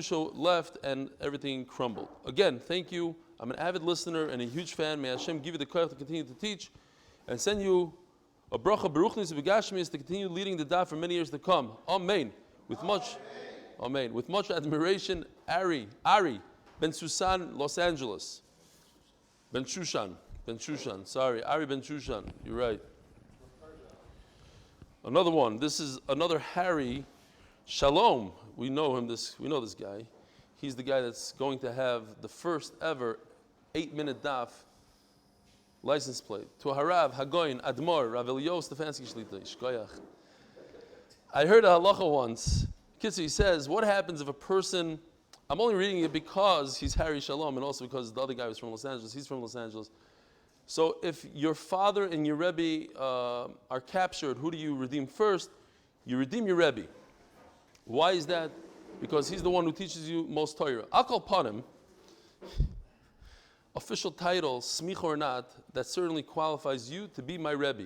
Kedusha left and everything crumbled. Again, thank you. I'm an avid listener and a huge fan. May Hashem give you the courage to continue to teach and send you a bracha beruchnis v'gashmis to continue leading the daf for many years to come. Amen. With much admiration, Ari Ben Susan, Los Angeles. Ben Shushan. Sorry, Ari Ben Shushan. You're right. Another one. This is another Harry. Shalom. We know him. We know this guy. He's the guy that's going to have the first ever 8-minute daf license plate. To Harav Hagoyin Admor Rav Eli Stefansky Shlita Shkoyach. I heard a halacha once. Kitsu, he says, what happens if a person? I'm only reading it because he's Harry Shalom, and also because the other guy was from Los Angeles. He's from Los Angeles. So if your father and your Rebbe are captured, who do you redeem first? You redeem your Rebbe. Why is that? Because he's the one who teaches you most Torah. I'll call upon him. Official title, smich or not, that certainly qualifies you to be my Rebbe.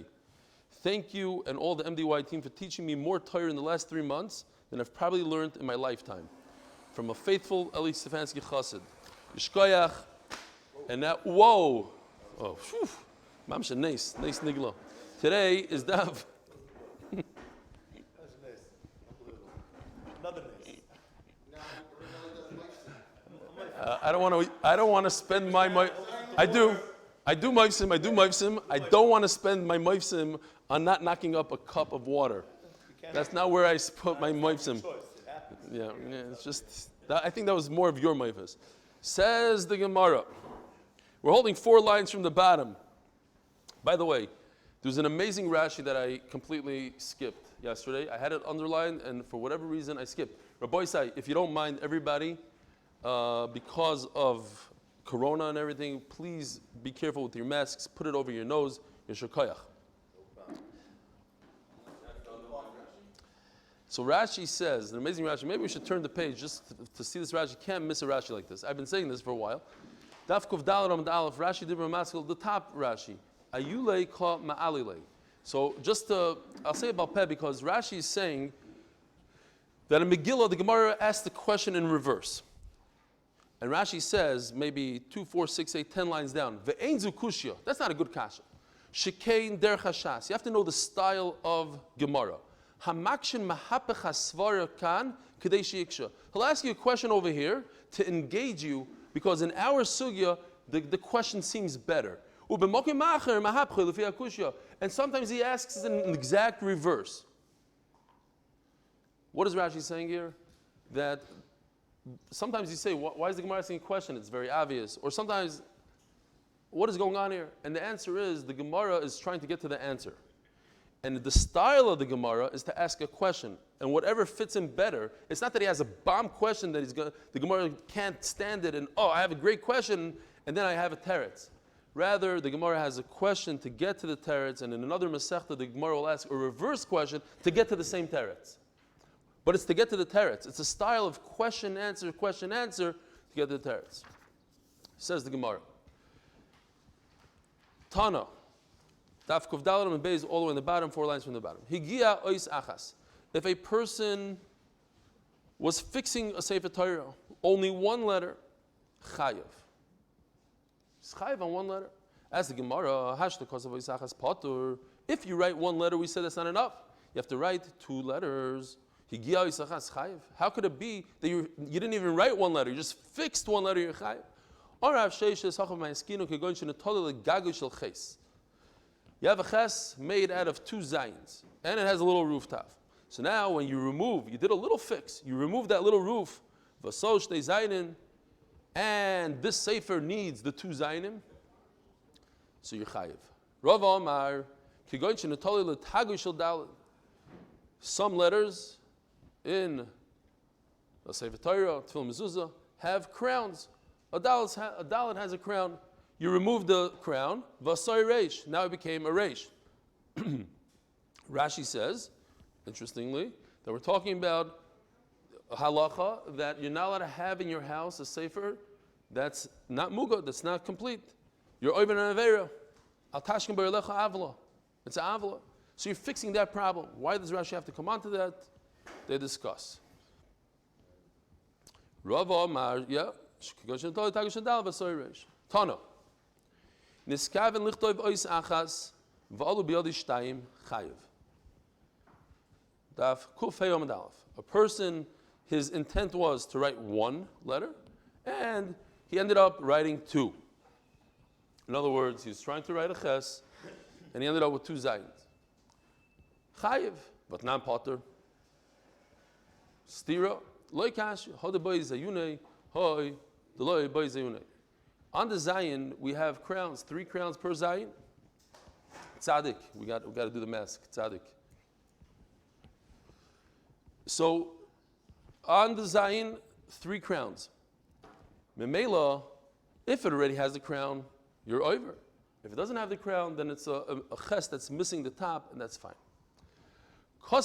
Thank you and all the MDY team for teaching me more Torah in the last 3 months than I've probably learned in my lifetime. From a faithful Eli Stefansky chassid. Yishkoyach. And now, whoa. Oh, phew. Mamsha, nice nigla. Today is Daf. I don't want to spend my I do mifsim. I don't want to spend my mifsim on not knocking up a cup of water. That's not where I put my mifsim. Yeah, it's just I think that was more of your mifas. Says the Gemara. We're holding 4 lines from the bottom. By the way, there's an amazing Rashi that I completely skipped yesterday. I had it underlined, and for whatever reason, I skipped. Rabbi Isai, if you don't mind, everybody, because of Corona and everything, please be careful with your masks. Put it over your nose. Yeshar koyach. So Rashi says, an amazing Rashi. Maybe we should turn the page just to see this Rashi. Can't miss a Rashi like this. I've been saying this for a while. Daf Kuf Daled Amud Aleph, Rashi Dibra Maskil, the top Rashi. Ayulei Ka Ma'alilei. So I'll say about Peh because Rashi is saying that in Megillah, the Gemara asked the question in reverse. And Rashi says, maybe 2, 4, 6, 8, 10 lines down, Ve'enzu Kushya. That's not a good kasha. Shikein Der Chashas. You have to know the style of Gemara. Hamakshin Mahapech HaSvara Kan Kadei Shiksha. He'll ask you a question over here to engage you because in our sugya, the question seems better. And sometimes he asks in an exact reverse. What is Rashi saying here? That sometimes you say, why is the Gemara asking a question? It's very obvious. Or sometimes, what is going on here? And the answer is, the Gemara is trying to get to the answer. And the style of the Gemara is to ask a question. And whatever fits him better, it's not that he has a bomb question that the Gemara can't stand it and, I have a great question, and then I have a teretz. Rather, the Gemara has a question to get to the teretz, and in another Masechta, the Gemara will ask a reverse question to get to the same teretz. But it's to get to the teretz. It's a style of question, answer, to get to the teretz. Says the Gemara. Tana. Daf Kuf Daled and Beis all the way in the bottom, 4 lines from the bottom. Higia ois achas. If a person was fixing a Sefer Torah, only one letter, chayav. It's chayav on one letter. As the Gemara, hashta kosav ois achas patur. If you write one letter, we said that's not enough. You have to write 2 letters. Higia ois achas chayav. How could it be that you didn't even write one letter? You just fixed one letter, you're chayav. Orav sheishes hachav ma'askinu kegoin shenatol legagu shel ches. You have a ches made out of 2 zayins, and it has a little rooftop. So now when you did a little fix, you remove that little roof, v'so shtei zayinin, and this sefer needs the 2 zayinim, so you're chayiv. Rav Omar, kigoyin shenatoli l'tagu shel daled. Some letters in the Sefer Torah, Tefillah Mezuzah, have crowns. A daled has a crown. You remove the crown, v'asoi reish. Now it became a reish. Rashi says, interestingly, that we're talking about a halacha that you're not allowed to have in your house a sefer that's not muga, that's not complete. You're oiven an avera. Al tashkin b'yalecha avla. It's an avla. So you're fixing that problem. Why does Rashi have to come on to that? They discuss. Rav Omar, yeah. Tana. Niskaven lichtov ois achas, v'alu biyadi shtayim chayiv. Daf kuf hey yom dalaf. A person, his intent was to write one letter, and he ended up writing two. In other words, he was trying to write a ches, and he ended up with two zayins. Chayiv, but non potter. Stira, loy kash, hode boy zayune, hoy, the loy boy zayune. On the zayin, we have crowns, 3 crowns per zayin. Tzaddik, we got to do the mask. Tzaddik. So, on the zayin, 3 crowns. Memela, if it already has the crown, you're over. If it doesn't have the crown, then it's a ches that's missing the top, and that's fine. We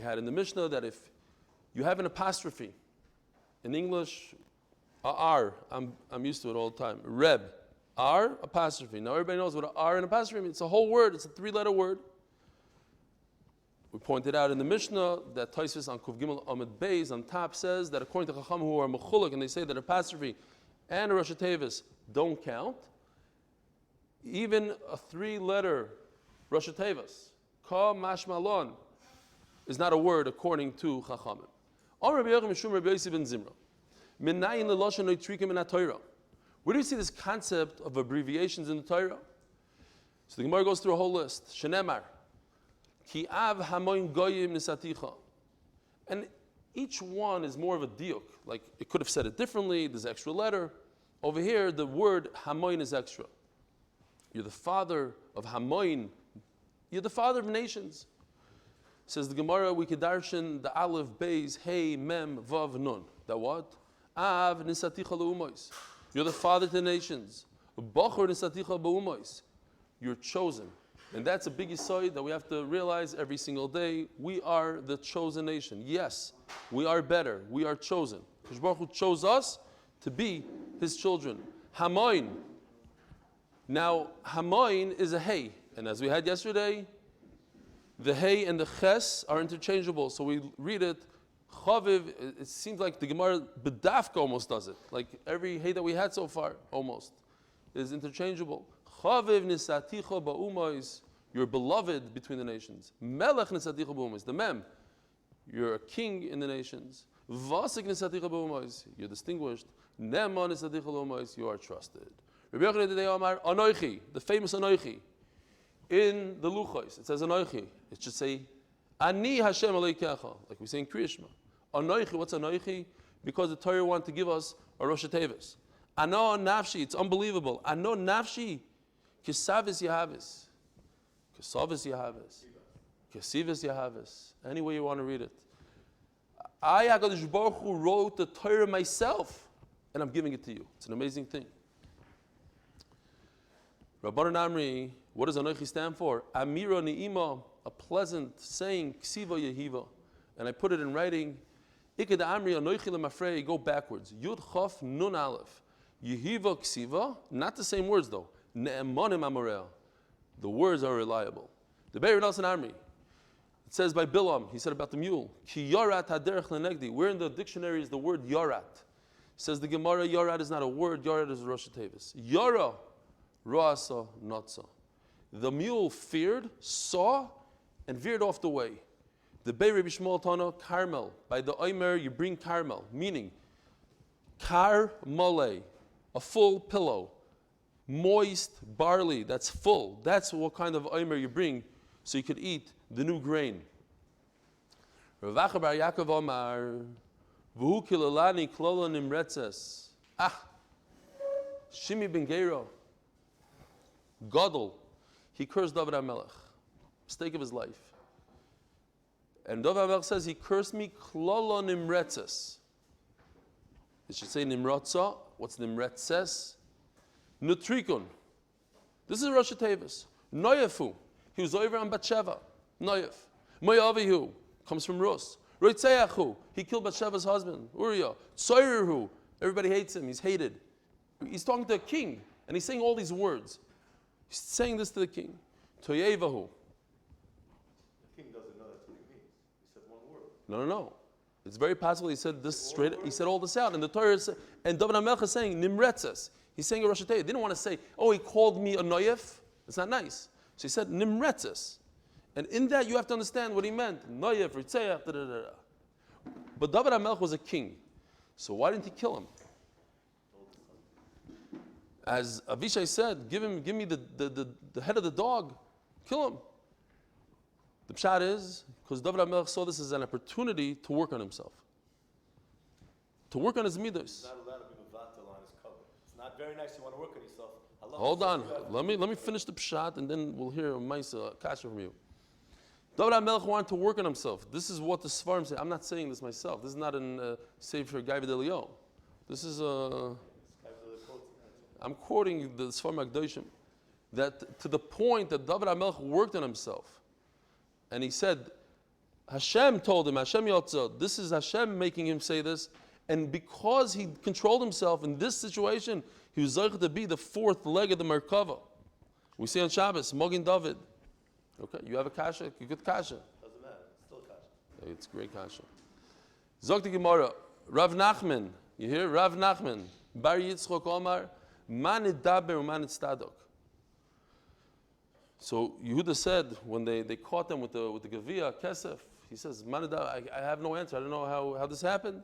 had in the Mishnah that if you have an apostrophe, in English, R, I'm used to it all the time. Reb, R, apostrophe. Now everybody knows what an R and apostrophe means. It's a whole word. It's a 3-letter word. We pointed out in the Mishnah that Tosfos on Kuf Gimel Amud Beis on top says that according to Chacham who are mechulek, and they say that apostrophe and a Rosh Tevis don't count, even a 3-letter Rosh Tevis, Ka Mashmalon, is not a word according to Chachamim. Where do you see this concept of abbreviations in the Torah? So the Gemara goes through a whole list. Shenemar, ki av hamoin goyim nisaticha. And each one is more of a diuk. Like it could have said it differently, there's an extra letter. Over here, the word hamoin is extra. You're the father of hamoin. You're the father of nations. Says the Gemara, we could darshan the Aleph, Beis, Hey, Mem, Vav, Nun. That what? Av nisaticha leumois. You're the father to the nations. Bachor nisaticha beumois. You're chosen. And that's a big yesod that we have to realize every single day. We are the chosen nation. Yes, we are better. We are chosen. Kadosh Baruch Hu chose us to be his children. Hamoin. Now, hamoin is a hey. And as we had yesterday, the hey and the ches are interchangeable. So we read it, chaviv, it seems like the Gemara bedafka almost does it. Like every hey that we had so far, almost, is interchangeable. Chaviv nisaticha ba'umois, you're beloved between the nations. Melech nisaticha ba'umois, the mem, you're a king in the nations. Vasik nisaticha ba'umois, you're distinguished. Neman nisaticha ba'umois, you are trusted. Rabbi Yochanan today Omar, Anoichi, the famous Anoichi. In the Luchos, it says Anoichi. It should say, Ani Hashem Aleikecha, like we say in Kriya Shema. Anoichi, what's Anoichi? Because the Torah wanted to give us a Rosh Tevis. Ano Nafshi, it's unbelievable. Ano Nafshi, Kisavis Yahavis. Kisavis Yahavis. Kisivis Yahavis. Any way you want to read it. I, HaKadosh Baruch Hu, wrote the Torah myself, and I'm giving it to you. It's an amazing thing. Rabbanan Amri, what does Anoichi stand for? Amira Ni'ima, a pleasant saying, Ksiva Yehiva. And I put it in writing, Iked Amri Anoichi Lemafrei, go backwards. Yud Chof Nun Aleph. Yehiva Ksiva, not the same words though. Ne'emanim Amorel. The words are reliable. The Be'er Nelson Amri, it says by Bilam, he said about the mule, Ki Yorat Haderech Lenegdi. Where in the dictionary is the word Yorat? Says the Gemara, Yorat is not a word, Yorat is a Rosh Tevis. Yora, Roasa, Notza. The mule feared, saw, and veered off the way. The Bei Rabbi Shmuel Tana, Carmel. By the Omer, you bring Carmel, meaning Kar Mole, a full pillow. Moist barley, that's full. That's what kind of Omer you bring so you could eat the new grain. Rav Acha bar Yaakov Omar, V'hu kilalani klola nimretzes. Shimi ben Gero, Gadol, he cursed David HaMelech, mistake of his life. And David HaMelech says, he cursed me klola nimretzes. It should say nimrotza. What's nimretzes? Nutrikun. This is Rosh Tevis. Noyefu, he was over on Batsheva. Noyef. Moyavihu, comes from Rus. Roitzeachu, he killed Batsheva's husband, Uriah. Tsoirihu, everybody hates him, he's hated. He's talking to a king, and he's saying all these words. He's saying this to the king. Toyevahu. The king doesn't know that's what he means. He said one No. It's very possible he said this straight. He said all this out, and the Torah and David HaMelech is saying Nimretzes. He's saying a Rosh Hashanah. He didn't want to say, oh, he called me a Noyef. It's not nice. So he said Nimretzes, and in that you have to understand what he meant. Noyef, Ritzeach, da da da. But David HaMelech was a king, so why didn't he kill him? As Avishai said, give me the head of the dog, kill him. The pshat is, because David HaMelech saw this as an opportunity to work on himself. To work on his midos. He's not allowed to be mevatel on his cover. It's not very nice you want to work on yourself. Hold on. Let me finish the pshat and then we'll hear a Maisa kasha from you. David HaMelech wanted to work on himself. This is what the Sfarim say. I'm not saying this myself. This is not in Sefer Gaiva Delio. This is I'm quoting the Sfarim HaKadoshim, that to the point that David HaMelech worked on himself. And he said, Hashem told him, Hashem Yotzah, this is Hashem making him say this. And because he controlled himself in this situation, he was zeicher to be the fourth leg of the Merkava. We see on Shabbos, Mogin David. Okay, you have a kasha, a good kasha. Doesn't matter, it's still kasha. It's great kasha. Zog the Gemara, Rav Nachman, you hear? Rav Nachman, Bar Yitzchok Omar, Man Daber, Man Tzadok. So Yehuda said when they caught them with the Gavia Kesef, he says, I have no answer. I don't know how this happened.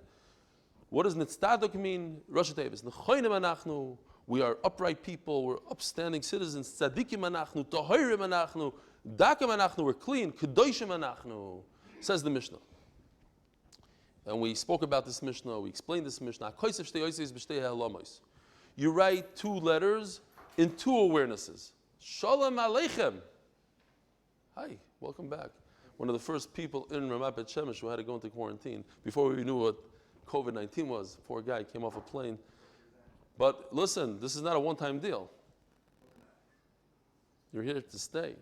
What does Nitzadok mean? Rosh Tevis. Nechoinim anachnu. We are upright people. We're upstanding citizens. Tzadikim anachnu. Tahirim anachnu. Dakim anachnu. We're clean. Kedoshim anachnu. Says the Mishnah. And we spoke about this Mishnah. We explained this Mishnah. You write two letters in two awarenesses. Shalom Aleichem. Hi, welcome back. One of the first people in Ramat Bet Shemesh who had to go into quarantine before we knew what COVID-19 was. Poor guy came off a plane. But listen, this is not a one-time deal. You're here to stay.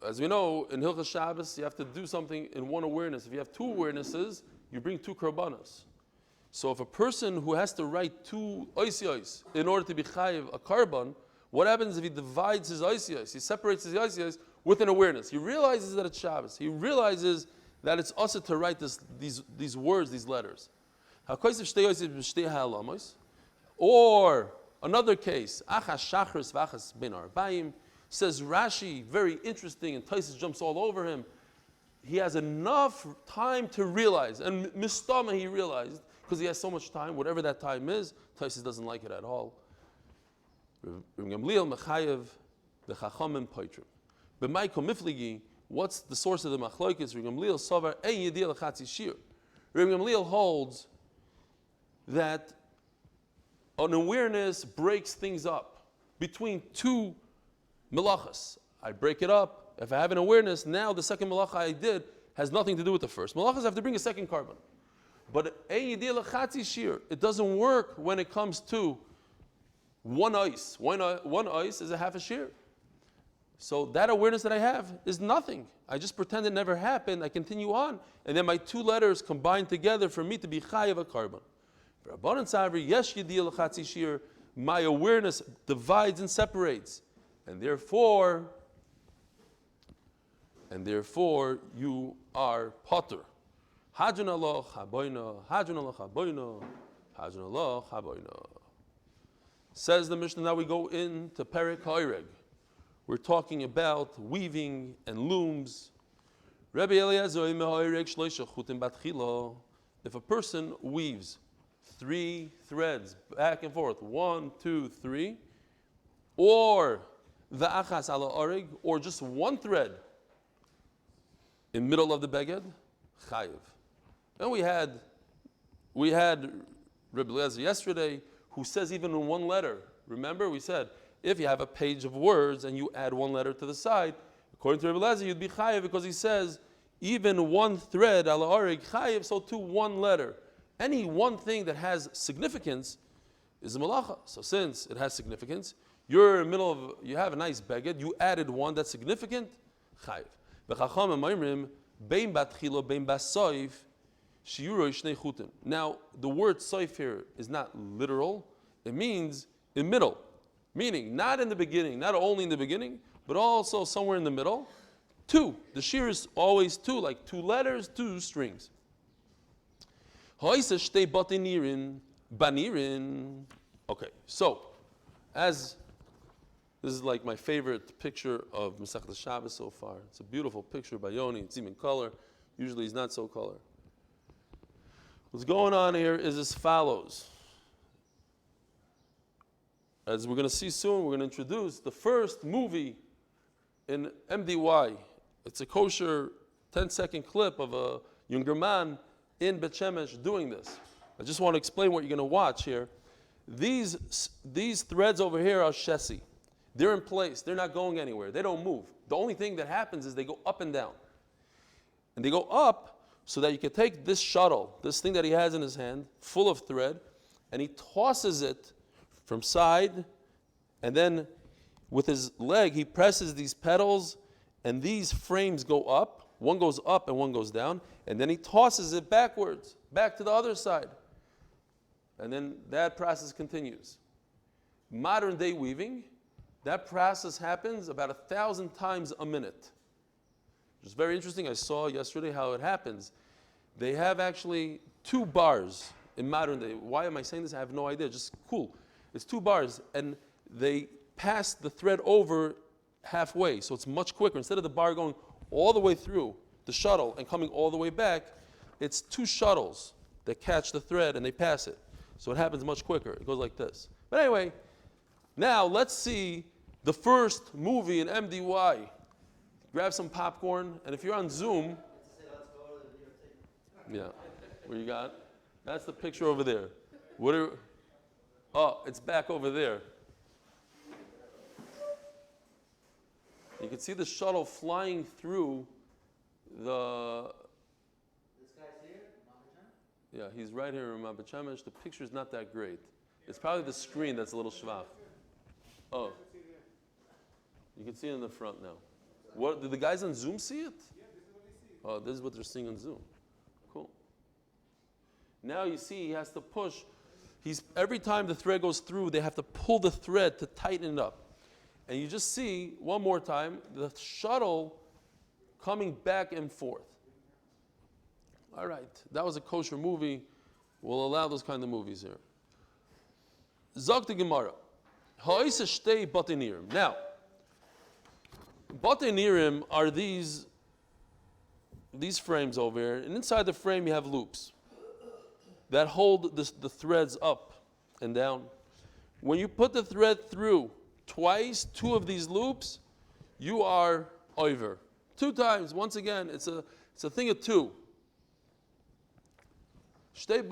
As we know, in Hilchas Shabbos, you have to do something in one awareness. If you have two awarenesses, you bring two korbanos. So if a person who has to write two oisiyos in order to be chayiv a carbon, what happens if he divides his oisiyos? He separates his oisiyos with an awareness. He realizes that it's Shabbos. He realizes that it's also to write these words, these letters. Or another case, achas shachris v'achas ben arbaim, says Rashi, very interesting, and Taisus jumps all over him. He has enough time to realize, and mistama he realized, because he has so much time, whatever that time is, Taisus doesn't like it at all. What's the source of the machlokes? Reb Gamliel holds that an awareness breaks things up between two melachas. I break it up. If I have an awareness, now the second melacha I did has nothing to do with the first. Melachas have to bring a second carbon. But it doesn't work when it comes to one ice. One ice is a half a shear. So that awareness that I have is nothing. I just pretend it never happened. I continue on. And then my two letters combine together for me to be chayav a carbon. My awareness divides and separates. And therefore you are potter. Hadron Allah chaboino, hadron Allah chaboino, hadron Allah chaboino. Says the Mishnah. Now we go into Perek Ha'oreg. We're talking about weaving and looms. Rabbi Eliezer, if a person weaves 3 threads back and forth, 1, 2, 3, or the achas ala oreg, or just one thread in middle of the beged, chayiv. And we had Rabbi Eliezer yesterday, who says even in one letter. Remember, we said if you have a page of words and you add one letter to the side, according to Rabbi Eliezer, you'd be chayiv because he says even one thread ala oreg chayiv, so too one letter. Any one thing that has significance is a malacha. So since it has significance, you're in the middle of, you have a nice beged, you added one that's significant, chayiv. Now, the word soif here is not literal. It means in middle. Meaning, not in the beginning, not only in the beginning, but also somewhere in the middle. two. The shear is always two, like 2 letters, 2 strings. Okay, so as this is like my favorite picture of Masechet Shabbos so far. It's a beautiful picture by Yoni. It's even color. Usually it's not so color. What's going on here is as follows. As we're going to see soon, we're going to introduce the first movie in MDY. It's a kosher 10-second clip of a younger man in Bet Shemesh doing this. I just want to explain what you're going to watch here. These threads over here are shesi. They're in place. They're not going anywhere. They don't move. The only thing that happens is they go up and down. And they go up so that you can take this shuttle, this thing that he has in his hand, full of thread, and he tosses it from side, and then with his leg, he presses these pedals, and these frames go up. One goes up and one goes down, and then he tosses it backwards, back to the other side. And then that process continues. Modern day weaving, that process happens about 1,000 times a minute. It's very interesting. I saw yesterday how it happens. They have actually 2 bars in modern day. Why am I saying this? I have no idea. Just cool. It's 2 bars, and they pass the thread over halfway, so it's much quicker. Instead of the bar going all the way through the shuttle and coming all the way back, it's 2 shuttles that catch the thread and they pass it. So it happens much quicker. It goes like this. But anyway, now let's see the first movie in MDY. Grab some popcorn, and if you're on Zoom, yeah, what you got? That's the picture over there. Oh, it's back over there. You can see the shuttle flying through the... This guy's here, Mama Yeah, he's right here in Bet Shemesh. The picture's not that great. It's probably the screen that's a little schwach. Oh. You can see it in the front now. What, did the guys on Zoom see it? Yeah, this is what they see. Oh, this is what they're seeing on Zoom. Cool. Now you see he has to push. Every time the thread goes through, they have to pull the thread to tighten it up. And you just see, one more time, the shuttle coming back and forth. All right, that was a kosher movie. We'll allow those kind of movies here. Zog the Gemara. Ha'isa shtei batenirim. Now, batenirim are these frames over here, and inside the frame you have loops that hold the threads up and down. When you put the thread through twice, 2 of these loops, you are over. 2 times, once again, it's a thing of 2. Shtei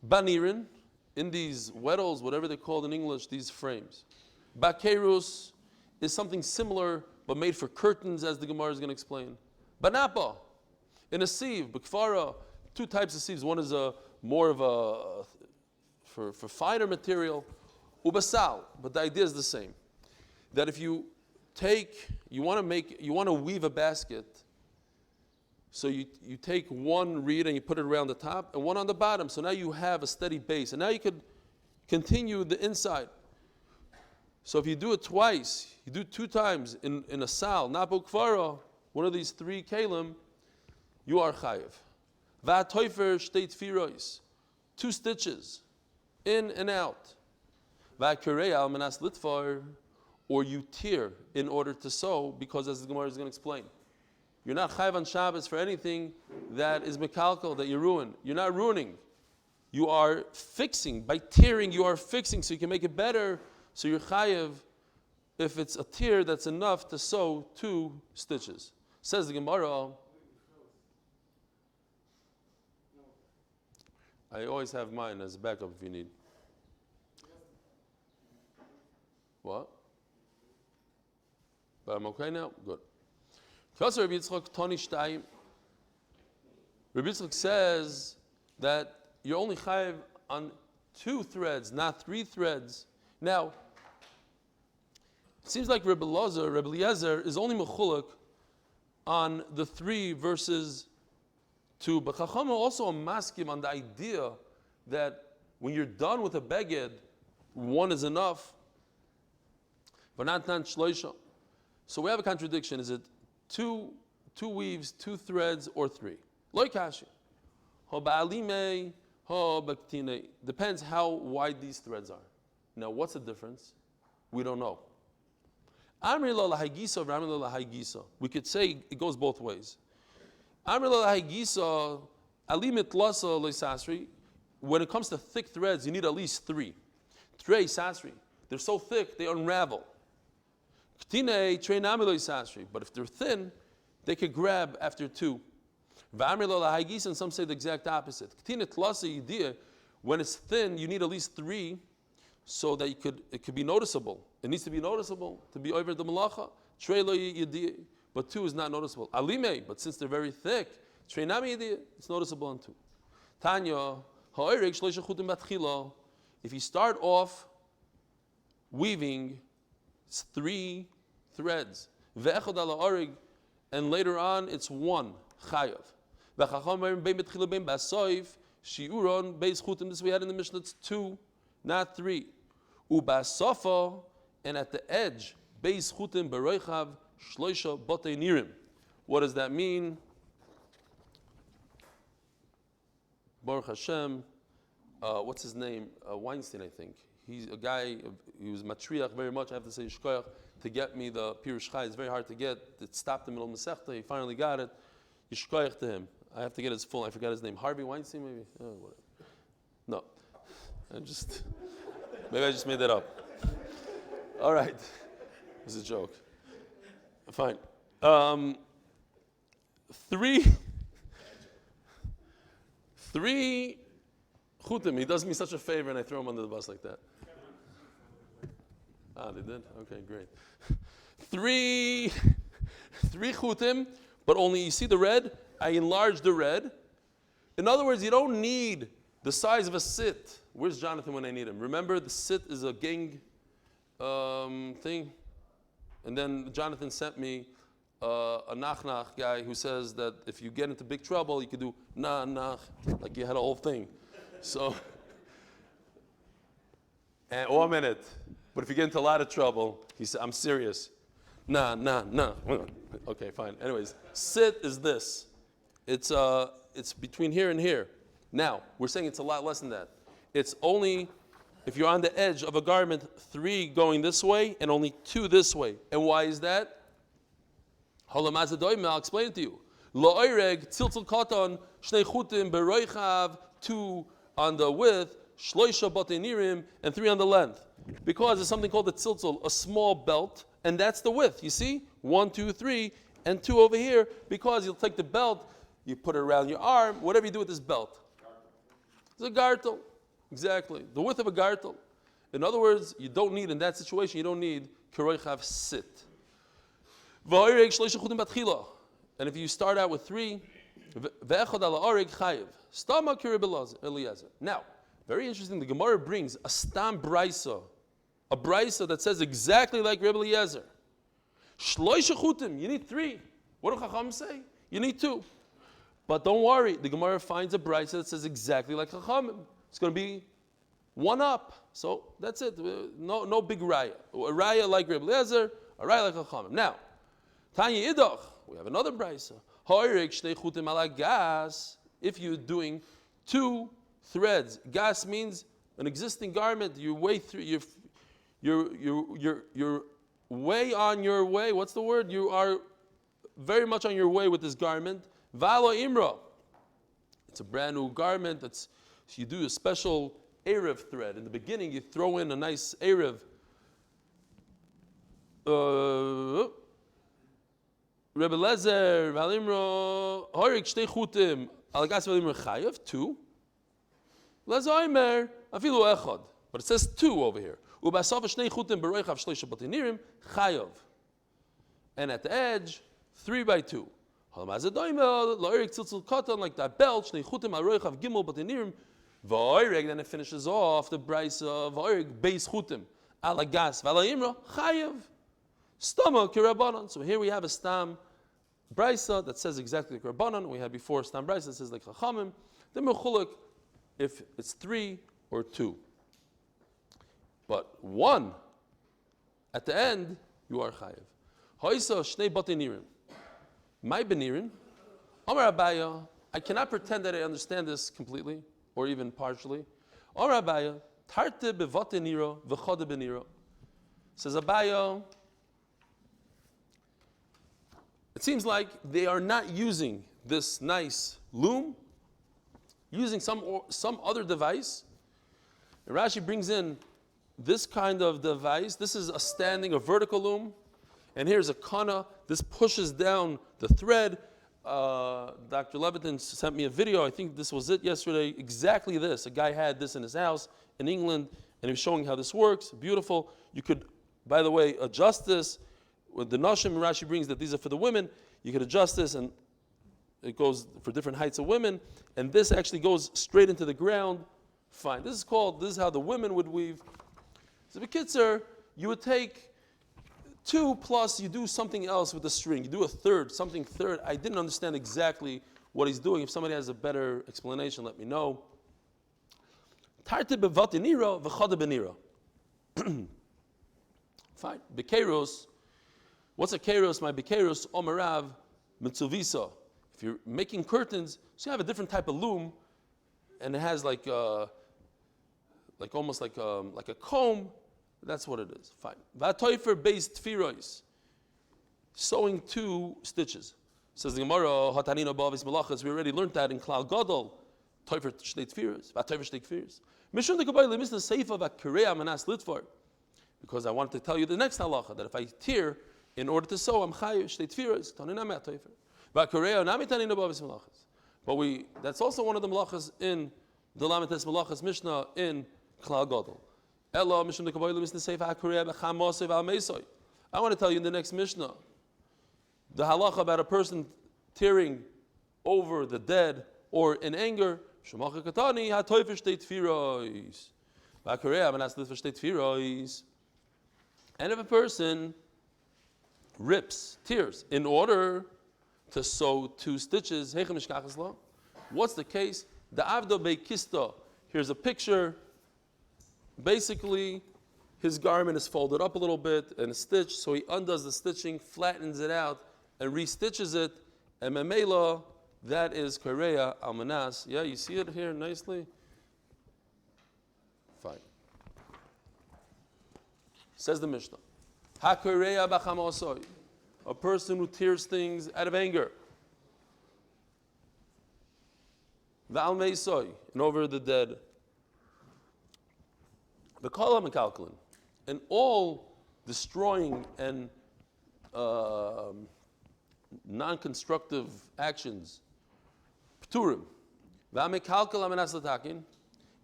banirin, in these weddles, whatever they're called in English, these frames. Bakerus is something similar, but made for curtains, as the Gemara is going to explain. Banapa, in a sieve, b'kfara, 2 types of sieves. One is more of a for finer material, ubasal. But the idea is the same. That if you want to weave a basket. So you take one reed and you put it around the top, and one on the bottom. So now you have a steady base, and now you could continue the inside. So if you do it twice, you do 2 times in a sal, napo kvara, one of these 3 kalim, you are chayiv. Va'atoifer shtei tfiros, 2 stitches, in and out. Va'kerei al menas litfar, or you tear in order to sew, because as the Gemara is going to explain, you're not chayiv on Shabbos for anything that is mekalkal, that you ruin. You're not ruining. You are fixing. By tearing, you are fixing, so you can make it better. So you're chayiv if it's a tear that's enough to sew 2 stitches. Says the Gemara. I always have mine as backup if you need. What? But I'm okay now? Good. Rabbi Yitzchak says that you're only chayiv on 2 threads, not 3 threads. Now, it seems like Rabbi Eliezer is only mechulak on the 3 versus 2. But Chacham are also a maskim on the idea that when you're done with a beged, 1 is enough. But not shloisha. So we have a contradiction. Is it two weaves, 2 threads, or 3? Lo kashi. Ha ba'alime, ha b'ktine. Depends how wide these threads are. Now, what's the difference? We don't know. Amri lo lahaygiso, v'amri lo lahaygiso. We could say it goes both ways. Amri lo lahaygiso, alimit lasa leisasri. When it comes to thick threads, you need at least 3. Trei sasri. They're so thick, they unravel. Ktine trei nami leisasri. But if they're thin, they could grab after 2. V'amri lo lahaygiso, and some say the exact opposite. Ktine tlasa yidiyah. When it's thin, you need at least 3 so that it could be noticeable. It needs to be noticeable to be over the malacha. Trei lo yidiyah. But 2 is not noticeable. Alime, but since they're very thick, trei nami yidiyah, it's noticeable on 2. Tanya, if you start off weaving 3 threads, and later on it's 1 chayav. This we had in the Mishnah, it's 2, not 3. And at the edge, what does that mean? Baruch Hashem, what's his name? Weinstein, I think. He's a guy, he was matriach very much. I have to say shkoyach to get me the Pirush Chai. It's very hard to get. It stopped in the middle of Masechta. He finally got it. Yishkoyach to him. I have to get his full. I forgot his name. Harvey Weinstein, maybe. Whatever. No, maybe I just made that up. All right, it was a joke. Fine. 3 chutim. He does me such a favor, and I throw him under the bus like that. They did? Okay, great. 3 chutim, but only, you see the red? I enlarged the red. In other words, you don't need the size of a sit. Where's Jonathan when I need him? Remember, the sit is a gang thing? And then Jonathan sent me a nach guy who says that if you get into big trouble, you could do nach, like you had a whole thing. So, and 1 minute. But if you get into a lot of trouble, he said, I'm serious. Nah. Okay, fine. Anyways, sit is this. It's between here and here. Now, we're saying it's a lot less than that. It's only, if you're on the edge of a garment, 3 going this way and only 2 this way. And why is that? I'll explain it to you. Lo'oireg, tiltul katan, shnei chutim, beroichav, 2 on the width, shloisha batenirim, and 3 on the length. Because there's something called the tziltzul, a small belt, and that's the width. You see? 1, 2, 3, and 2 over here, because you'll take the belt, you put it around your arm, whatever you do with this belt. It's a gartel. Exactly. The width of a gartel. In other words, you don't need, in that situation, you don't need keroichav sit. And if you start out with 3, now, very interesting, the Gemara brings a stam brisa, a brisa that says exactly like Rebbe Eliezer. Shloisha chutim, you need 3. What do Chacham say? You need 2. But don't worry, the Gemara finds a brisa that says exactly like Chachamim. It's going to be 1 up. So that's it. No big raya. A raya like Rebbe Eliezer, a raya like Chachamim. Now, Tanya Idach, we have another brisa. If you're doing 2 threads, gas means an existing garment. You're way through. You're way on your way. What's the word? You are very much on your way with this garment. Vala imra. It's a brand new garment. You do a special erev thread. In the beginning, you throw in a nice erev. Rebbe Lezer, Valimro, Horik Shtei Chutim, Alagas Valimro Chayev, 2. Lezoimer, Afilu Echad. But it says 2 over here. Ubasaf Shtei Chutim, Beroichav Shlei Shabbatinirim, Chayev. And at the edge, 3 by 2. Halmazadoimer, Loirik Tziltzul Katan, like that belt, Shtei Chutim, Aroichav Gimel Batinirim, Voireg, then it finishes off the Bryce of Voireg, Beis Chutim, Alagas, Valaimro, Chayev. Stama kirabanan. So here we have a stam brisa that says exactly like Rabbanan. We had before stam brisa that says like Chachamim. Then mechuluk if it's 3 or 2. But 1 at the end you are chayiv. Hoisa shnei batei nirin. My benirin. Amar Abaya. I cannot pretend that I understand this completely or even partially. Amar Abaya. Tarte bevatei niro v'chode beniro. Says Abaya. It seems like they are not using this nice loom, using some other device. And Rashi brings in this kind of device. This is a vertical loom. And here's a kana. This pushes down the thread. Dr. Levitin sent me a video. I think this was it yesterday. Exactly this. A guy had this in his house in England, and he was showing how this works. Beautiful. You could, by the way, adjust this. With the Nashim, Rashi brings that these are for the women. You could adjust this, and it goes for different heights of women. And this actually goes straight into the ground. Fine. This is how the women would weave. So, b'kitzur, you would take 2 plus you do something else with the string. You do a third, something third. I didn't understand exactly what he's doing. If somebody has a better explanation, let me know. Tarte bevati niro v'chade beniro. Fine. Bekeros. What's a keros? My bekeros omarav mitzuvisa. If you're making curtains, so you have a different type of loom, and it has almost like a comb. That's what it is. Fine. Vatoifer based tfirois. Sewing 2 stitches. Says the Gemara, Hatanino Bavis Malachas. We already learned that in Klal Gadol. Toifer shtei tfirois. Vatoifer shtei tfirois. Mishun de Kabbalah misna seifa vakireya manas litvar. Because I wanted to tell you the next halacha that if I tear in order to sew, I'm chayiv shtei tfirois. Tanina me atoifer. Vakireya nami tanino Bavis Malachas. But that's also one of the malachas in the Lamites Malachas Mishnah in Klal Gadol. I want to tell you in the next Mishnah the halacha about a person tearing over the dead or in anger. And if a person tears in order to sew 2 stitches, what's the case? The avdo beikista. Here's a picture. Basically, his garment is folded up a little bit and stitched, so he undoes the stitching, flattens it out, and restitches it. And memela, that is kareya almanas. Yeah, you see it here nicely? Fine. Says the Mishnah. Ha-kareya b'chamasoi. A person who tears things out of anger. V'al meisoi, and over the dead. The kala mekalkalin, and all destroying and non-constructive actions, pturim, v'amekalkal amenas l'takin,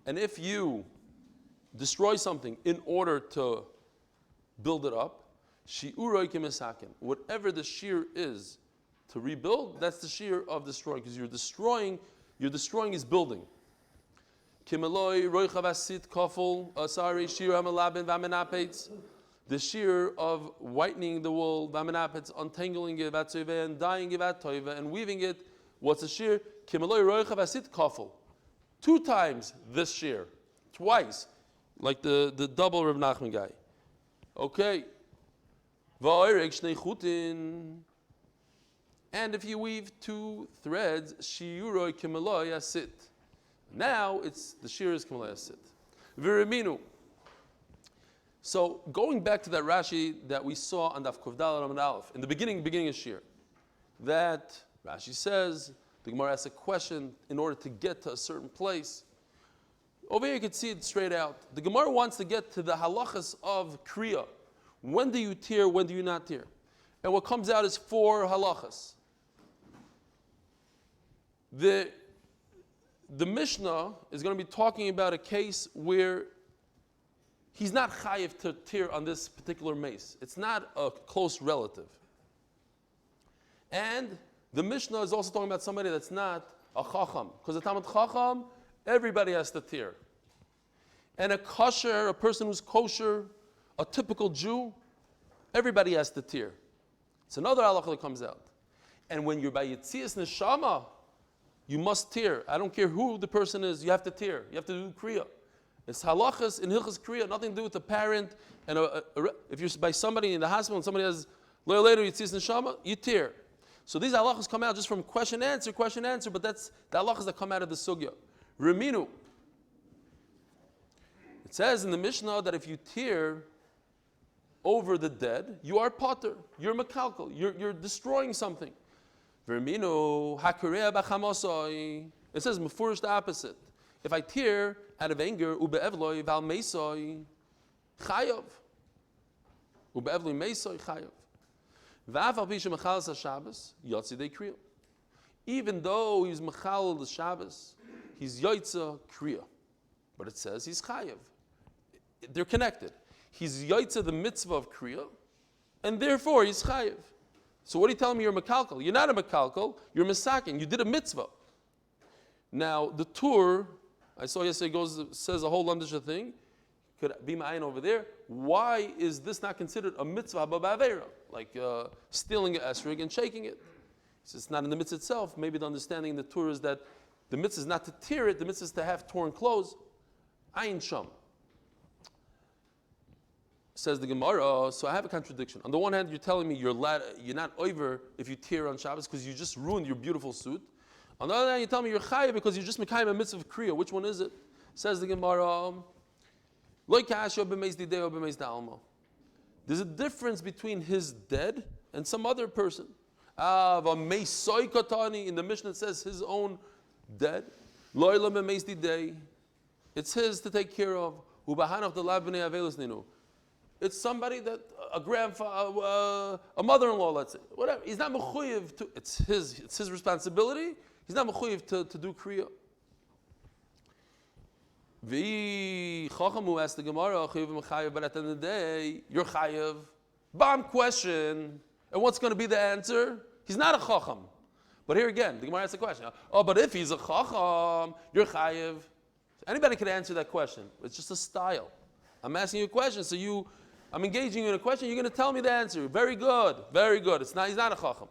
and if you destroy something in order to build it up, shi'uroi kemisakin, whatever the shear is to rebuild, that's the shear of destroying, because you're destroying is building. Kimeloi roichav asit kafel asari shir hamelabin v'amenapetz, the shear of whitening the wool, v'amenapetz, untangling it, v'atzoive, and dyeing it, v'atoive, and weaving it. What's the shear? Kimeloi roichav asit kafel, 2 times this shear, twice, like the double Rav Nachman guy. Okay. V'oirek shnei chutin, and if you weave 2 threads, shiuroi kimeloi asit. Now it's the shear is Kamalei Asit. Viriminu. So going back to that Rashi that we saw on Daf Kuvdal Ramad Aleph, in the beginning of shear, that Rashi says, the Gemara asks a question in order to get to a certain place. Over here you can see it straight out. The Gemara wants to get to the halachas of Kriya. When do you tear, when do you not tear? And what comes out is 4 halachas. The Mishnah is going to be talking about a case where he's not chayiv to tear on this particular mace. It's not a close relative. And the Mishnah is also talking about somebody that's not a chacham. Because a Talmud chacham, everybody has to tear. And a kosher, a person who's kosher, a typical Jew, everybody has to tear. It's another halacha that comes out. And when you're by Yitzias Neshama, you must tear. I don't care who the person is, you have to tear. You have to do kriya. It's halachas in hilchas kriya, nothing to do with the parent. And if you're by somebody in the hospital and somebody has Later Yitzias Neshama, you tear. So these halachas come out just from question answer, but that's the halachas that come out of the sugya. Reminu. It says in the Mishnah that if you tear over the dead, you are potter, you're makalkal, you're destroying something. Reminu hakareh b'chamasoi. It says mefurish the opposite. If I tear out of anger, ube'evloi val meisoi chayav. Ube'evloi meisoi chayav. Even though he's mechal the Shabbos, he's yoitza kriya, but it says he's chayav. They're connected. He's yoitza the mitzvah of kriya, and therefore he's chayav. So what are you telling me? You're makalkal. You're not a makalkal. You're misakin. You did a mitzvah. Now the Tur, I saw yesterday says a whole Londisha thing. Could be ma'ayin over there. Why is this not considered a mitzvah b'avera? Like stealing an esrog and shaking it. So it's not in the mitzvah itself. Maybe the understanding in the Torah is that the mitzvah is not to tear it, the mitzvah is to have torn clothes. Ayin sham. Says the Gemara, so I have a contradiction. On the one hand, you're telling me you're not over if you tear on Shabbos because you just ruined your beautiful suit. On the other hand, you tell me you're chayav because you just mekayim a mitzvah of kriya. Which one is it? Says the Gemara, there's a difference between his dead and some other person. In the Mishnah it says his own dead. It's his to take care of. It's somebody that a grandfather, a mother-in-law, let's say, whatever. He's not mechuyev to. It's his responsibility. He's not mechuyev to do kriya. Chachamu asked the Gemara, but at the end of the day, you're chayav. Bomb question. And what's going to be the answer? He's not a chacham. But here again, the Gemara asks the question. Oh, but if he's a chacham, you're chayav. Anybody can answer that question. It's just a style. I'm asking you a question, so I'm engaging you in a question. You're going to tell me the answer. Very good. Very good. He's not a chacham.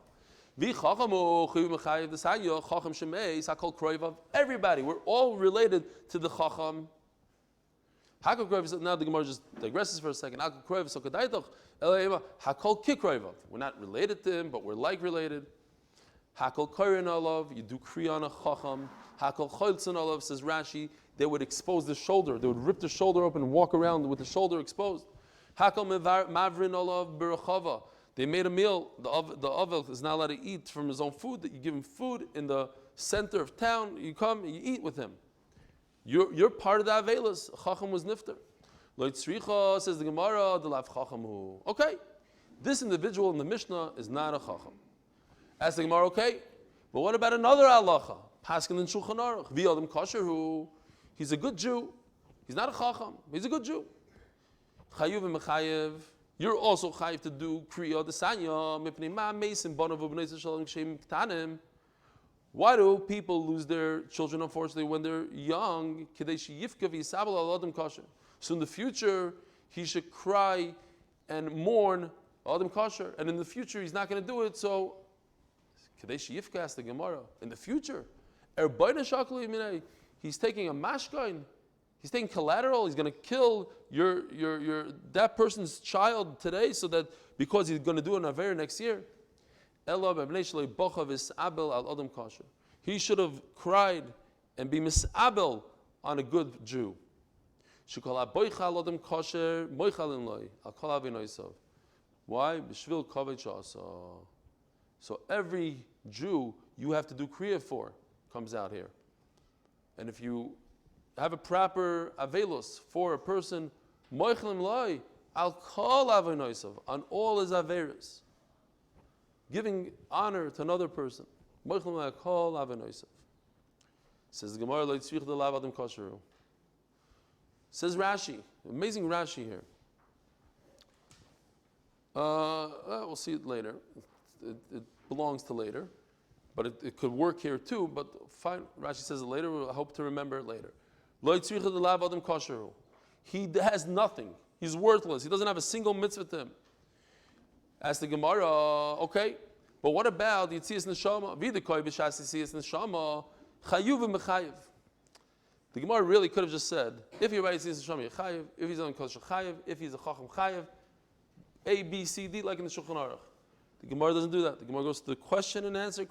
Everybody, we're all related to the chacham. Now the Gemara just digresses for a second. We're not related to him, but we're like related. You do kriya on a chacham. Says Rashi, they would expose the shoulder. They would rip the shoulder open and walk around with the shoulder exposed. They made a meal. The Avel is not allowed to eat from his own food. That you give him food in the center of town. You come and you eat with him. You're part of the Avelis. Chacham was nifter. Lo tzricha, says the Gemara, the lav chachamu. Okay, this individual in the Mishnah is not a chacham. Ask the Gemara, okay, but what about another halacha? Paskin in Shulchan Aruch. V'yodem kosher who? He's a good Jew. He's not a chacham. He's a good Jew. Chayuv and mechayev. You're also chayiv to do kriya desanya mipnei ma mesim banav u'bnei Yisrael shem ktanim. Why do people lose their children, unfortunately, when they're young? So in the future, he should cry and mourn Adam Kosher. And in the future, he's not going to do it. So, asked the Gemara. In the future, he's taking a mashkain. He's taking collateral. He's going to kill that person's child today, so that because he's going to do an aver next year. He should have cried and be misabel on a good Jew. Why? So every Jew you have to do kriya for comes out here. And if you have a proper avelus for a person, on all his averas, giving honor to another person. Says the Gemara, says Rashi, amazing Rashi here. We'll see it later. It belongs to later, but it could work here too. But fine, Rashi says it later. I hope to remember it later. He has nothing. He's worthless. He doesn't have a single mitzvah to him. Ask the Gemara, okay, but what about Yitzias Neshama? V'idekoi b'shas Yitzias Neshama, chayuv v'mechayiv. The Gemara really could have just said, if you're right, Yitzias Neshama, you're chayiv. If he's on kosher chayiv. If he's a chacham chayiv. A, B, C, D, like in the Shulchan Aruch. The Gemara doesn't do that. The Gemara goes to the question and answer.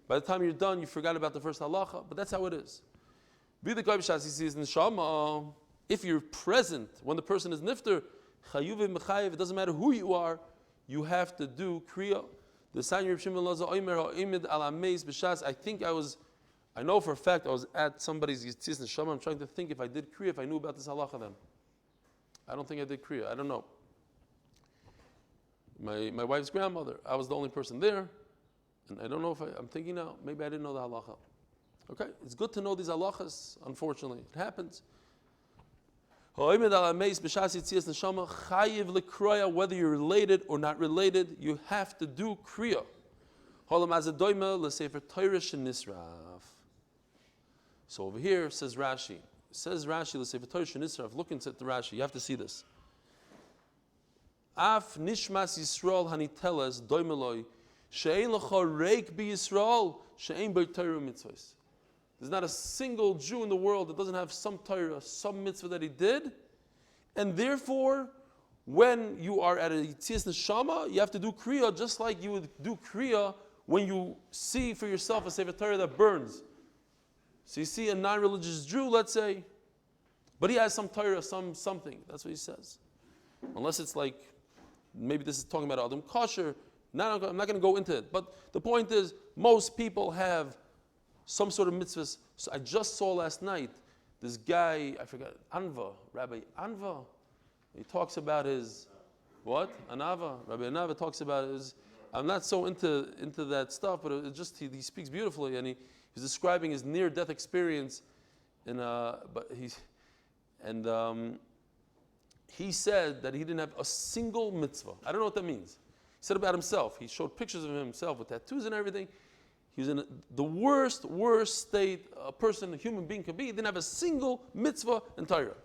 By the time you're done, you forgot about the first halacha, but that's how it is. If you're present when the person is nifter, it doesn't matter who you are, you have to do kriya. The San Reb Shimon Laza Omer Ha'imid Al Ameis B'Shas. I know for a fact I was at somebody's Yitzis Neshama. I'm trying to think if I did kriya, if I knew about this halacha then. I don't think I did kriya. I don't know. My wife's grandmother. I was the only person there, and I don't know if I'm thinking now. Maybe I didn't know the halacha. Okay, it's good to know these halachas. Unfortunately, it happens. Whether you're related or not related, you have to do kriya. So over here says Rashi. Look into the Rashi. You have to see this. Af nishmas Yisrael haniteles doimeloi she'ein lecha reik bi Yisrael she'ein ber Torah mitzvos. There's not a single Jew in the world that doesn't have some Torah, some mitzvah that he did, and therefore, when you are at a Yitzias Neshama, you have to do kriya just like you would do kriya when you see for yourself a Sefer Torah that burns. So you see a non-religious Jew, let's say, but he has some Torah, something. That's what he says. Unless it's like, maybe this is talking about Adam Kosher. I'm not going to go into it. But the point is, most people have some sort of mitzvahs. So I just saw last night this guy, I forgot, Rabbi Anva. He talks about his, what? Anava. Rabbi Anava talks about his, I'm not so into that stuff, but it just he speaks beautifully, and he's describing his near-death experience. He said that he didn't have a single mitzvah. I don't know what that means. He said about himself. He showed pictures of himself with tattoos and everything. He was in the worst state a human being could be. He didn't have a single mitzvah in Torah.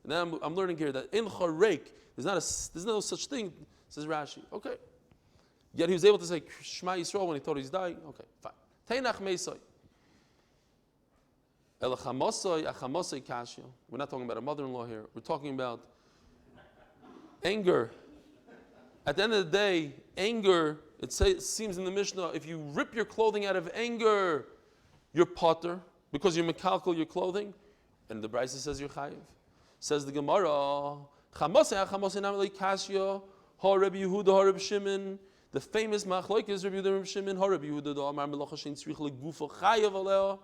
And I'm learning here that in Charek, there's no such thing, says Rashi. Okay. Yet he was able to say Shema Yisrael when he thought he's dying. Okay, fine. Teinach Meisoi. We're not talking about a mother-in-law here. We're talking about anger. At the end of the day, anger, it seems in the Mishnah, if you rip your clothing out of anger, you're potter, because you're mekalkel your clothing. And the Brisa says you're chayiv. Says the Gemara, the famous machloek is Rabbi Yehuda and Rabbi Shimon. Rabbi Yehuda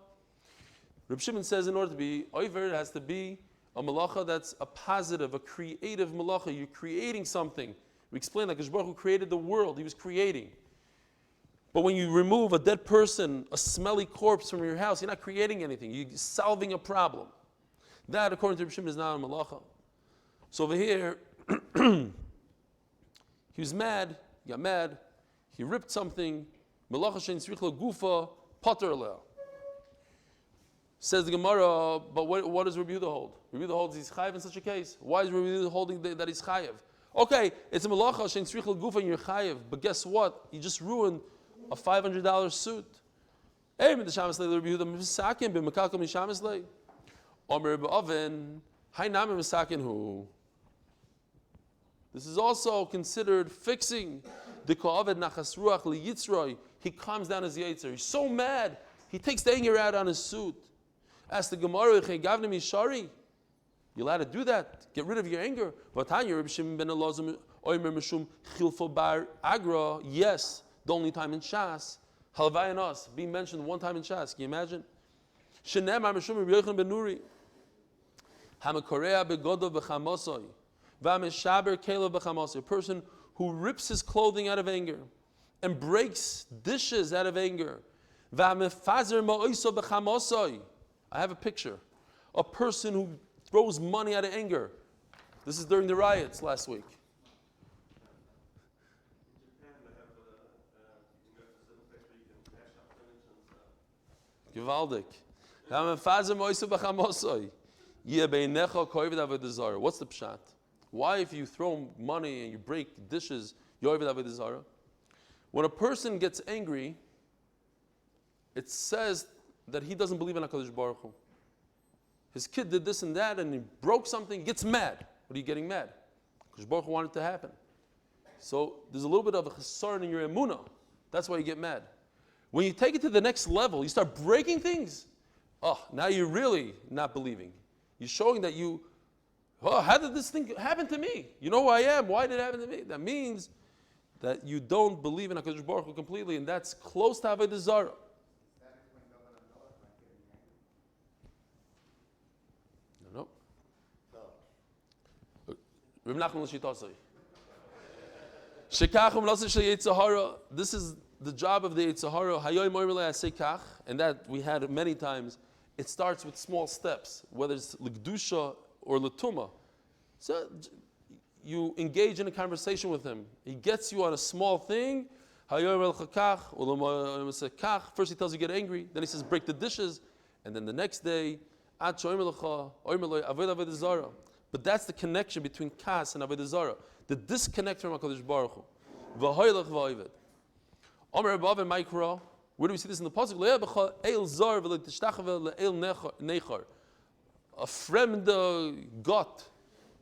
Reb Shimon says in order to be oiver, it has to be a malacha that's a positive, a creative malacha. You're creating something. We explained that Baruch Hu created the world. He was creating. But when you remove a dead person, a smelly corpse from your house, you're not creating anything. You're solving a problem. That, according to Reb Shimon, is not a malacha. So over here, he was mad. He got mad. He ripped something. Malacha shein tzrich gufa pater leh. Says the Gemara, but what does Rabbi Yehuda hold? Rabbi Yehuda holds he's chayiv in such a case. Why is Rabbi Yehuda holding that he's chayiv? Okay, it's a malacha shein tzrich gufa and you're chayiv, but guess what? You just ruined a $500 suit. Hey, Rabbi Yehuda misakin b'mekalkel mishamis lei. Omer b'oven haynam misakin hu. This is also considered fixing. The ka'aved nachas ruach liyitzroi. He calms down his yetzer. He's so mad, he takes the anger out on his suit. Ask the Gemara, you're allowed to do that. Get rid of your anger. Yes, the only time in Shas. Halvayanos, being mentioned one time in Shas. Can you imagine? A person who rips his clothing out of anger and breaks dishes out of anger. I have a picture. A person who throws money out of anger. This is during the riots last week. Gewaldig. What's the pshat? Why, if you throw money and you break dishes, when a person gets angry, it says that he doesn't believe in HaKadosh Baruch Hu. His kid did this and that and he broke something, he gets mad. What are you getting mad? HaKadosh Baruch Hu wanted it to happen. So there's a little bit of a chesron in your emunah. That's why you get mad. When you take it to the next level, you start breaking things. Oh, now you're really not believing. You're showing that how did this thing happen to me? You know who I am. Why did it happen to me? That means that you don't believe in HaKadosh Baruch Hu completely, and that's close to Avodah Zarah. No. Reb Nachman l'shitosai. Shekachum l'aseh shel Yetzer Hara. This is the job of the Yetzer Hara. Hayoy mo'ir l'ay asekach, and that we had it many times. It starts with small steps, whether it's l'gdusha or l'tuma. So you engage in a conversation with him. He gets you on a small thing. First he tells you get angry. Then he says break the dishes. And then the next day, but that's the connection between kas and avodah zarah. The disconnect from HaKadosh Baruch Hu. Where do we see this in the pasuk? A friend got.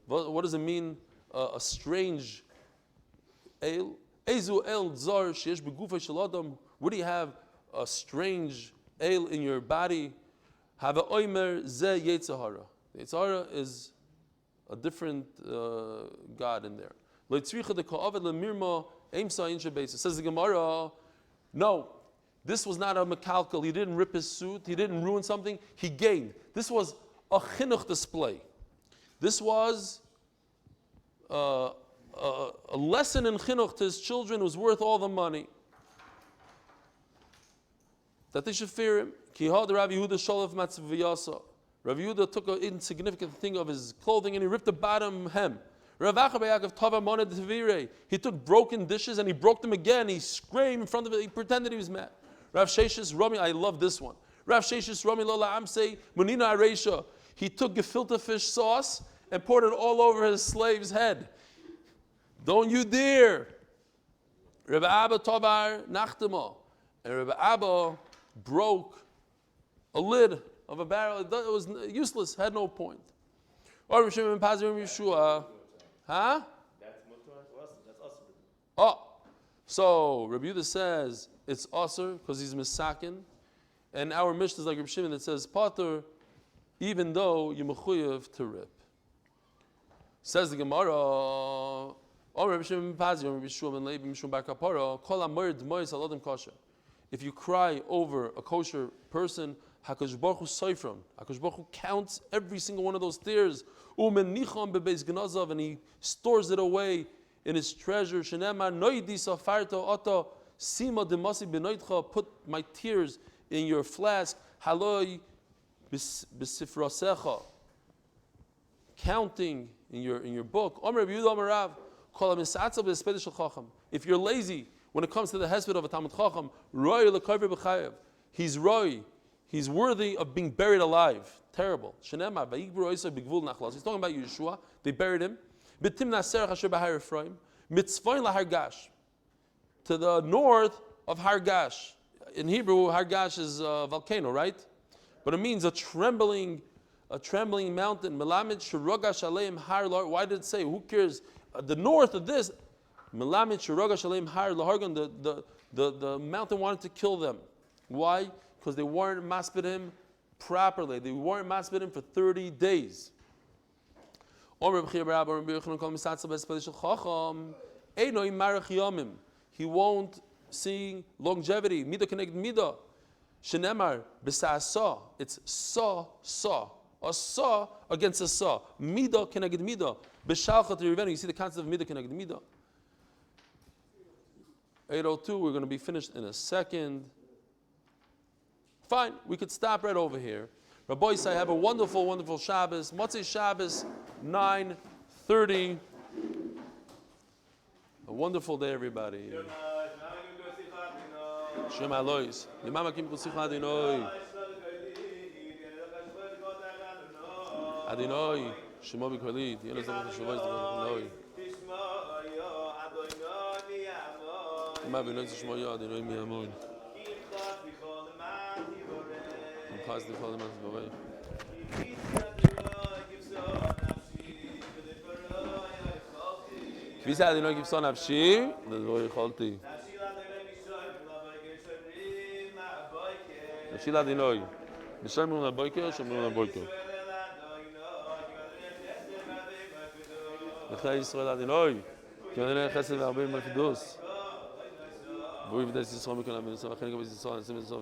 What does it mean? A strange el. Ezu el zar sheyesh begufa shel adam. Where do you have a strange el in your body? Have a oimer ze Yetzer Hara. Yetzer Hara is a different God in there. Says the Gemara, no, this was not a mekalkel. He didn't rip his suit. He didn't ruin something. He gained. This was a chinuch display. This was a lesson in chinuch to his children was worth all the money. That they should fear him. Ki had Rav Yehuda shalaf matzviyasa. Rav Yehuda took an insignificant thing of his clothing and he ripped the bottom hem. Rav Acha B'Yaakov Tava Moned Tevire. He took broken dishes and he broke them again. He screamed in front of it. He pretended he was mad. Rav Sheshis Rami, I love this one. Rav Sheshis Rami Lola Amsei Munina Aresha. He took gefilte fish sauce and poured it all over his slave's head. Don't you dare. Rav Abba Tovar Nachtema. And Rav Abba broke a lid of a barrel. It was useless, had no point. Or Rav Shimon ben Pazir Yeshua. Huh? That's us. Oh, so Rabbi Yehuda says it's asur because he's misakin, and our Mishnah is like Rabbi Shimon that says pater, even though you're mechuyev to rip. Says the Gemara, oh Rabbi Shimon ben Pazir, Rabbi Yeshua ben Levi, Mishum bar Kapara, kol amor d'mois alodem kosher. If you cry over a kosher person, HaKadosh Baruch Hu soifram. HaKadosh Baruch Hu counts every single one of those tears. Umenicham bebeis gnazav, and he stores it away in his treasure. Shenemar noidi safarto oto sima demasi benoitcha. Put my tears in your flask. Haloi besifrasecha. Counting in your book. Omer Rabbi Yehuda Omer Rav. Kol hamisatza b'esped shel chacham. If you're lazy when it comes to the hesped of a Talmud Chacham, roy lekaver b'chayev. He's roy. He's worthy of being buried alive. Terrible. He's talking about Yeshua. They buried him. To the north of Hargash. In Hebrew, Hargash is a volcano, right? But it means a trembling mountain. Why did it say? Who cares? The north of this, the mountain wanted to kill them. Why? Because they weren't maspid him properly. They weren't maspid him for 30 days. He won't see longevity. Mida connect mida. Shenemar b'sa'asa. It's sa. A sa against a sa. Mida connected mida. B'shalcha to revenge. You see the concept of mida connected mida. 8:02. We're going to be finished in a second. Fine, we could stop right over here. Rabbi Yisai, have a wonderful, wonderful Shabbos. Motzei Shabbos, 9:30. A wonderful day, everybody. Shema Lois. Limama kim kusicha Adonai. Adonai. Shema b'kolit. Yelo zavach shavos Adonai. Ma b'noy shema yo Adonai mi'amon. Positive for the month of away. Wie sagt Adonai gibson nafshi? Das war ich halte. נפשי לאדינוי. נשמעו לבוקר, שמעו לבוקר. לחיי ישראל לאדינוי. כי אדוני חסד והרבה מלכדוס. והוא יבדל ישראל מכל המנסה, וכן גם ישראל, נשיא ישראל,